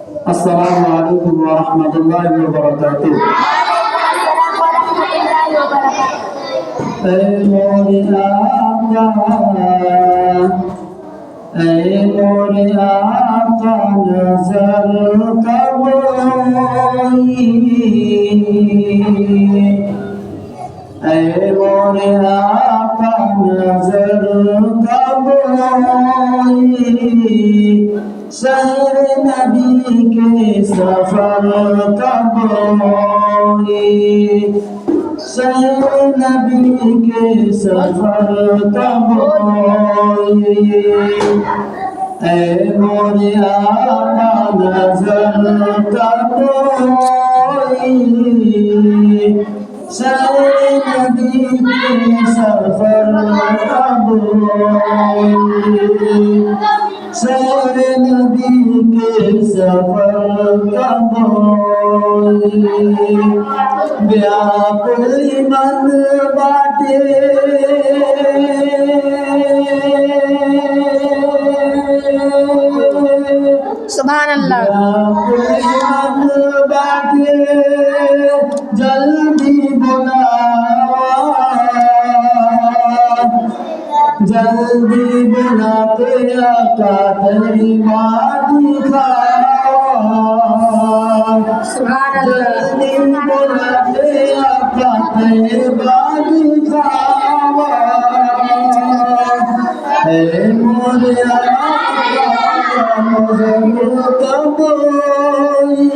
আসসালামু আলাইকুম ওয়া রাহমাতুল্লাহি ওয়া বারাকাতুহু। এই মোরে আকা নজর কবই, ऐ मोरे आका नजर कबई, शहर नबी के सफर कबई, शहर नबी के सफर कबई, ऐ मोरे आका नजर कबई, शहर नबी के सफर कबई, शहर नबी के सफर कबई, व्याकुल मन बाटे सुभान अल्लाह। व्याकुल मन बाटे जल्दी बुला, जल्दी बुलाते आका तेरी माटी खा, जल्दी बुलाते आका तेरी माटी खा, हे मोरे आका नजर कबई,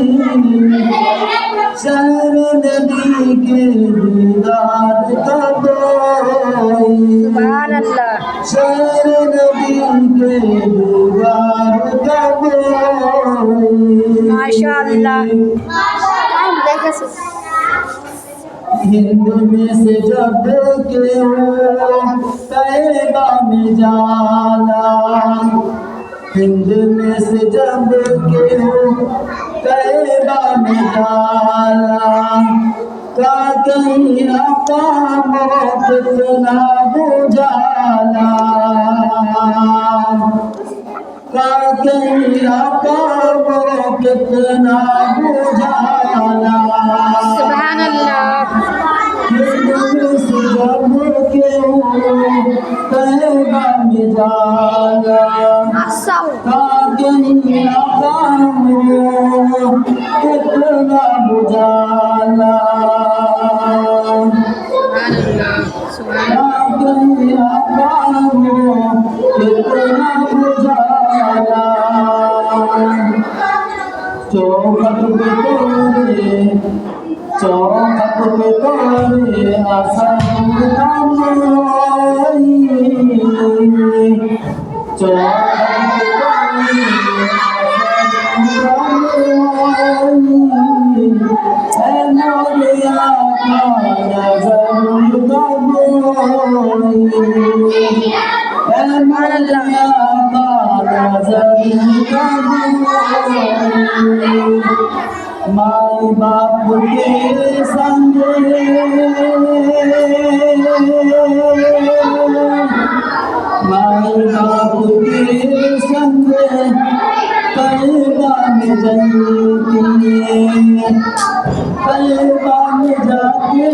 शहर नबी के दीदार कबई, सुभान अल्लाह। शहर नबी के दीदार कबई, माशाअल्लाह। हिंद में से जब के तैबा में जाला, हिंद में से जब के तैबा में जाला, का कहीं अकामो कितना बुझाला, का कहीं अकामो कितना बुझाला, सुभान अल्लाह। हिंद में से जब के तैबा में जाला, का कहीं अकामो कितना बुझाला, चौखट पे तोरे, चौखट पे तोरे आसन कमाई, चौखट पे तोरे आसन कमाई, ऐ मोरे आका नजर कबई, ऐ मोरे आका नजर कबई, माई बाप के संगे, माई बाप के संगे तैबा में जईती, तैबा में जाके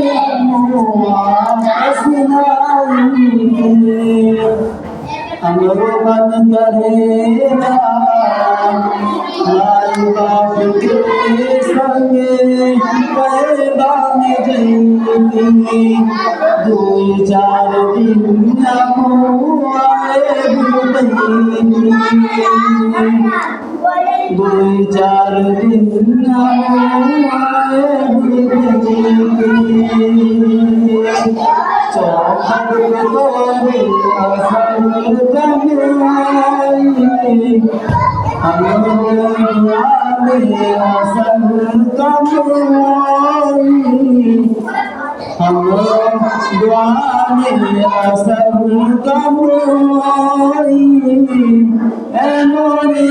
हमरो मन करेगा माई बाप के संगे तैबा में जईती, दुई चार दिन आए दुई चार दिन आए चौखट पे तोरे आसन कमाई, हमरो आसन कमाई, हमरो दुआ में आसन कमाई, ऐ मोरे